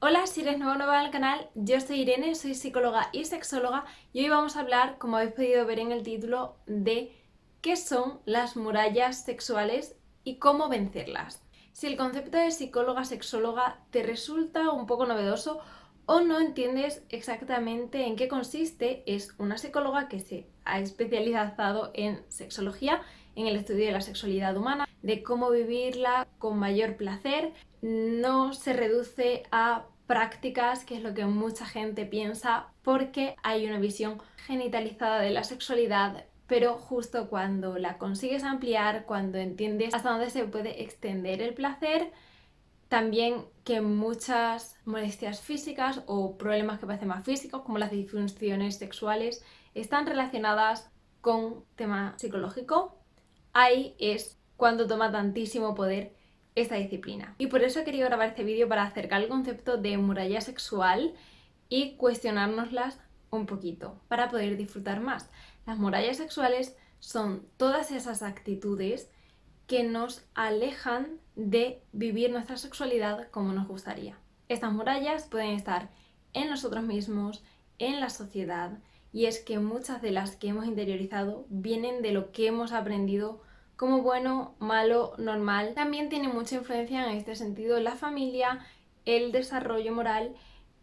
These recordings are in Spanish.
Hola, si eres nuevo en el canal, yo soy Irene, soy psicóloga y sexóloga y hoy vamos a hablar, como habéis podido ver en el título, de qué son las murallas sexuales y cómo vencerlas. Si el concepto de psicóloga-sexóloga te resulta un poco novedoso o no entiendes exactamente en qué consiste, es una psicóloga que se ha especializado en sexología, en el estudio de la sexualidad humana, de cómo vivirla con mayor placer. No se reduce a prácticas, que es lo que mucha gente piensa, porque hay una visión genitalizada de la sexualidad, pero justo cuando la consigues ampliar, cuando entiendes hasta dónde se puede extender el placer, también que muchas molestias físicas o problemas que parecen más físicos, como las disfunciones sexuales, están relacionadas con tema psicológico. Ahí es cuando toma tantísimo poder esta disciplina. Y por eso he querido grabar este vídeo para acercar el concepto de muralla sexual y cuestionárnoslas un poquito para poder disfrutar más. Las murallas sexuales son todas esas actitudes que nos alejan de vivir nuestra sexualidad como nos gustaría. Estas murallas pueden estar en nosotros mismos, en la sociedad, y es que muchas de las que hemos interiorizado vienen de lo que hemos aprendido como bueno, malo, normal. También tiene mucha influencia en este sentido la familia, el desarrollo moral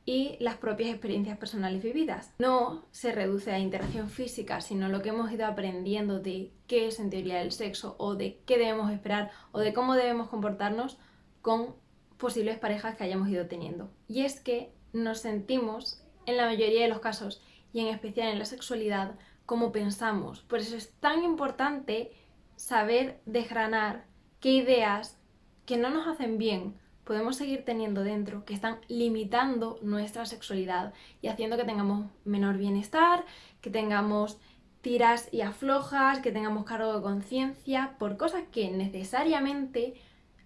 y las propias experiencias personales vividas. No se reduce a interacción física, sino lo que hemos ido aprendiendo de qué es en teoría el sexo o de qué debemos esperar o de cómo debemos comportarnos con posibles parejas que hayamos ido teniendo. Y es que nos sentimos, en la mayoría de los casos, y en especial en la sexualidad, como pensamos. Por eso es tan importante saber desgranar qué ideas que no nos hacen bien podemos seguir teniendo dentro, que están limitando nuestra sexualidad y haciendo que tengamos menor bienestar, que tengamos tiras y aflojas, que tengamos cargo de conciencia por cosas que necesariamente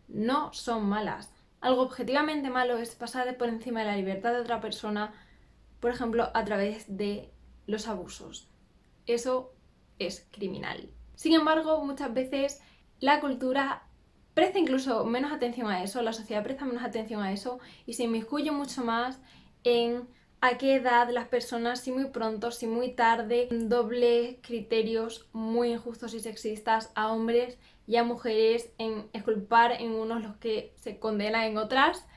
no son malas. Algo objetivamente malo es pasar por encima de la libertad de otra persona, por ejemplo, a través de los abusos. Eso es criminal. Sin embargo, muchas veces la cultura presta incluso menos atención a eso, la sociedad presta menos atención a eso y se inmiscuye mucho más en a qué edad las personas, si muy pronto, si muy tarde, dobles criterios muy injustos y sexistas a hombres y a mujeres, en exculpar en unos los que se condenan en otras,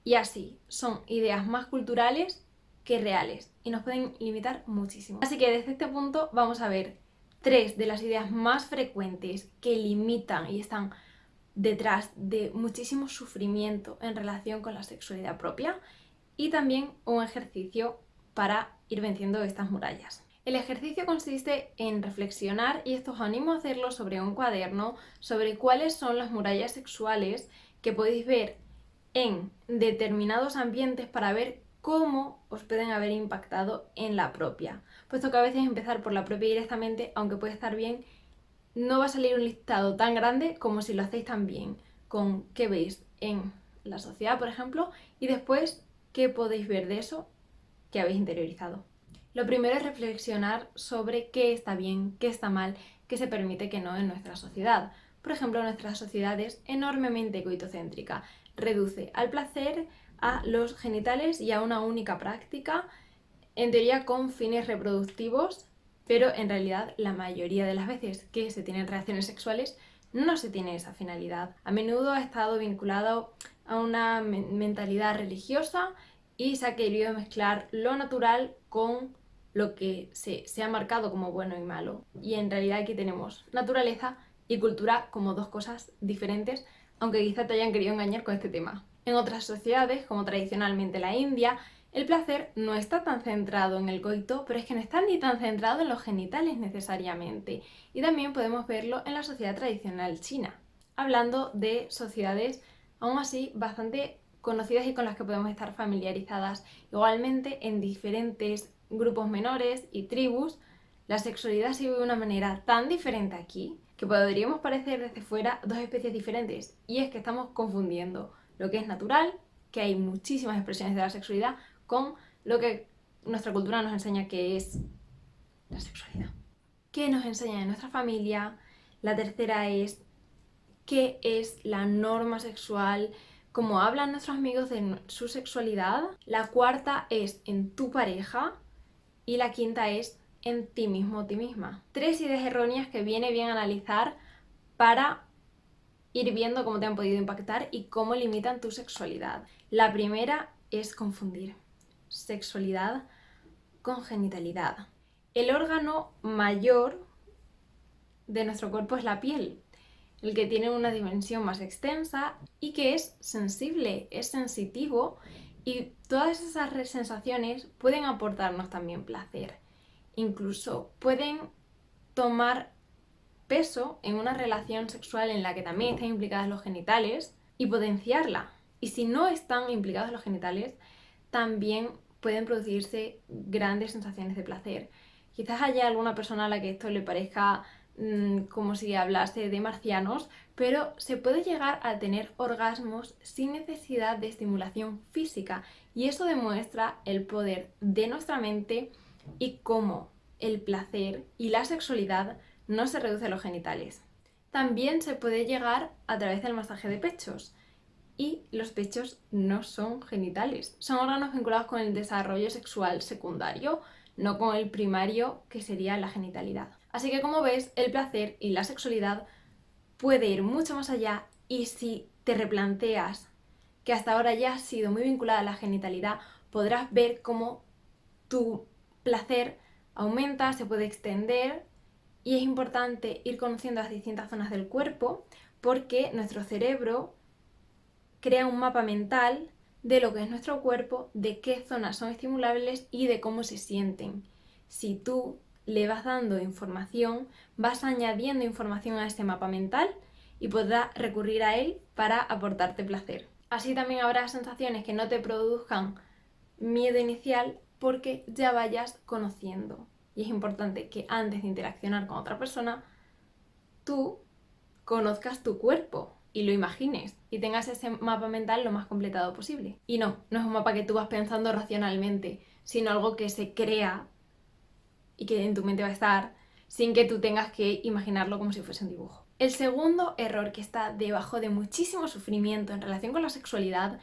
y así son ideas más culturales que reales y nos pueden limitar muchísimo. Así que desde este punto vamos a ver tres de las ideas más frecuentes que limitan y están detrás de muchísimo sufrimiento en relación con la sexualidad propia, y también un ejercicio para ir venciendo estas murallas. El ejercicio consiste en reflexionar, y esto os animo a hacerlo sobre un cuaderno, sobre cuáles son las murallas sexuales que podéis ver en determinados ambientes para ver cómo os pueden haber impactado en la propia. Puesto que a veces empezar por la propia directamente, aunque puede estar bien, no va a salir un listado tan grande como si lo hacéis también con qué veis en la sociedad, por ejemplo, y después qué podéis ver de eso que habéis interiorizado. Lo primero es reflexionar sobre qué está bien, qué está mal, qué se permite, qué no en nuestra sociedad. Por ejemplo, nuestra sociedad es enormemente coitocéntrica, reduce al placer, a los genitales y a una única práctica, en teoría con fines reproductivos, pero en realidad la mayoría de las veces que se tienen relaciones sexuales no se tiene esa finalidad. A menudo ha estado vinculado a una mentalidad religiosa y se ha querido mezclar lo natural con lo que se ha marcado como bueno y malo. Y en realidad aquí tenemos naturaleza y cultura como dos cosas diferentes, aunque quizá te hayan querido engañar con este tema. En otras sociedades, como tradicionalmente la India, el placer no está tan centrado en el coito, pero es que no está ni tan centrado en los genitales necesariamente. Y también podemos verlo en la sociedad tradicional china, hablando de sociedades aún así bastante conocidas y con las que podemos estar familiarizadas. Igualmente, en diferentes grupos menores y tribus, la sexualidad se vive de una manera tan diferente aquí que podríamos parecer desde fuera dos especies diferentes. Y es que estamos confundiendo lo que es natural, que hay muchísimas expresiones de la sexualidad, con lo que nuestra cultura nos enseña que es la sexualidad. ¿Qué nos enseña en nuestra familia? La tercera es qué es la norma sexual, cómo hablan nuestros amigos de su sexualidad. La cuarta es en tu pareja. Y la quinta es en ti mismo o ti misma. 3 ideas erróneas que viene bien analizar para ir viendo cómo te han podido impactar y cómo limitan tu sexualidad. La primera es confundir sexualidad con genitalidad. El órgano mayor de nuestro cuerpo es la piel, el que tiene una dimensión más extensa y que es sensible, es sensitivo, y todas esas sensaciones pueden aportarnos también placer. Incluso pueden tomar peso en una relación sexual en la que también están implicadas los genitales y potenciarla. Y si no están implicados los genitales, también pueden producirse grandes sensaciones de placer. Quizás haya alguna persona a la que esto le parezca como si hablase de marcianos, pero se puede llegar a tener orgasmos sin necesidad de estimulación física, y eso demuestra el poder de nuestra mente y cómo el placer y la sexualidad no se reduce a los genitales. También se puede llegar a través del masaje de pechos, y los pechos no son genitales, son órganos vinculados con el desarrollo sexual secundario, no con el primario, que sería la genitalidad. Así que, como ves, el placer y la sexualidad puede ir mucho más allá, y si te replanteas que hasta ahora ya has sido muy vinculada a la genitalidad, podrás ver cómo tu placer aumenta, se puede extender, y es importante ir conociendo las distintas zonas del cuerpo porque nuestro cerebro crea un mapa mental de lo que es nuestro cuerpo, de qué zonas son estimulables y de cómo se sienten. Si tú le vas dando información, vas añadiendo información a este mapa mental y podrás recurrir a él para aportarte placer. Así también habrá sensaciones que no te produzcan miedo inicial porque ya vayas conociendo. Y es importante que antes de interaccionar con otra persona, tú conozcas tu cuerpo y lo imagines y tengas ese mapa mental lo más completado posible. Y no es un mapa que tú vas pensando racionalmente, sino algo que se crea y que en tu mente va a estar sin que tú tengas que imaginarlo como si fuese un dibujo. El segundo error, que está debajo de muchísimo sufrimiento en relación con la sexualidad,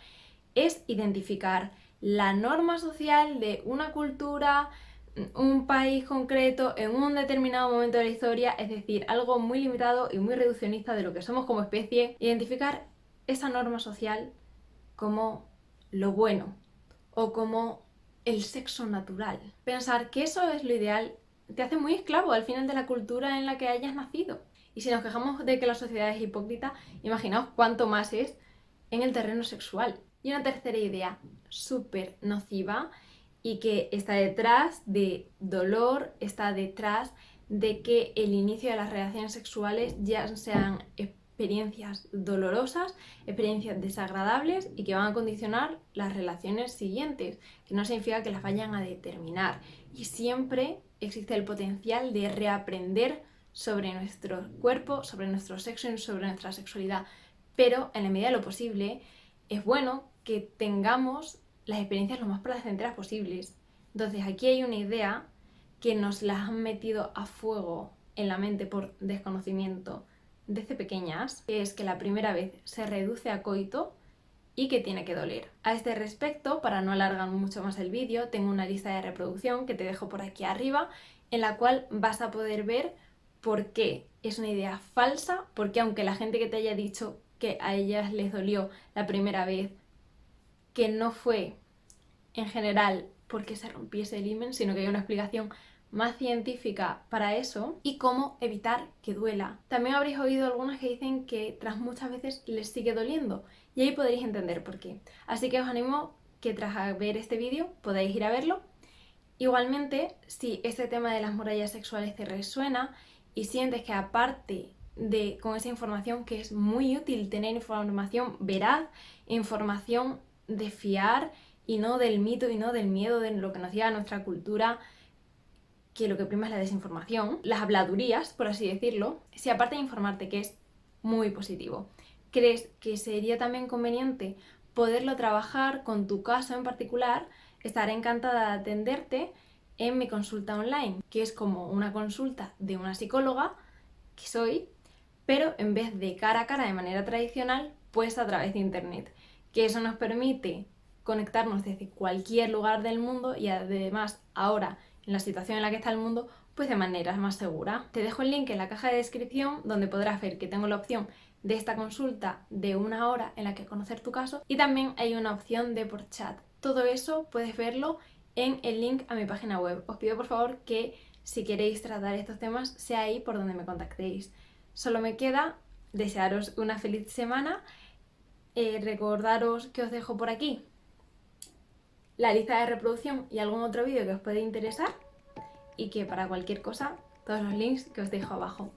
es identificar la norma social de una cultura, un país concreto, en un determinado momento de la historia, es decir, algo muy limitado y muy reduccionista de lo que somos como especie. Identificar esa norma social como lo bueno o como el sexo natural. Pensar que eso es lo ideal te hace muy esclavo al final de la cultura en la que hayas nacido. Y si nos quejamos de que la sociedad es hipócrita, imaginaos cuánto más es en el terreno sexual. Y una tercera idea súper nociva y que está detrás de dolor, está detrás de que el inicio de las relaciones sexuales ya sean experiencias dolorosas, experiencias desagradables y que van a condicionar las relaciones siguientes, que no significa que las vayan a determinar. Y siempre existe el potencial de reaprender sobre nuestro cuerpo, sobre nuestro sexo y sobre nuestra sexualidad. Pero en la medida de lo posible es bueno que tengamos las experiencias lo más placenteras posibles. Entonces aquí hay una idea que nos la han metido a fuego en la mente por desconocimiento desde pequeñas, que es que la primera vez se reduce a coito y que tiene que doler. A este respecto, para no alargar mucho más el vídeo, tengo una lista de reproducción que te dejo por aquí arriba, en la cual vas a poder ver por qué es una idea falsa, porque aunque la gente que te haya dicho que a ellas les dolió la primera vez, que no fue en general porque se rompiese el himen, sino que hay una explicación más científica para eso, y cómo evitar que duela. También habréis oído algunas que dicen que tras muchas veces les sigue doliendo, y ahí podréis entender por qué. Así que os animo que tras ver este vídeo podáis ir a verlo. Igualmente, si este tema de las murallas sexuales te resuena y sientes que aparte de con esa información, que es muy útil tener información veraz, información de fiar y no del mito y no del miedo de lo que nos lleva a nuestra cultura, que lo que prima es la desinformación, las habladurías, por así decirlo, si aparte de informarte, que es muy positivo, crees que sería también conveniente poderlo trabajar con tu caso en particular, estaré encantada de atenderte en mi consulta online, que es como una consulta de una psicóloga, que soy, pero en vez de cara a cara de manera tradicional, pues a través de internet, que eso nos permite conectarnos desde cualquier lugar del mundo y además ahora en la situación en la que está el mundo, pues de manera más segura. Te dejo el link en la caja de descripción donde podrás ver que tengo la opción de esta consulta de 1 hora en la que conocer tu caso y también hay una opción de por chat. Todo eso puedes verlo en el link a mi página web. Os pido por favor que si queréis tratar estos temas sea ahí por donde me contactéis. Solo me queda desearos una feliz semana, recordaros que os dejo por aquí la lista de reproducción y algún otro vídeo que os pueda interesar y que para cualquier cosa todos los links que os dejo abajo.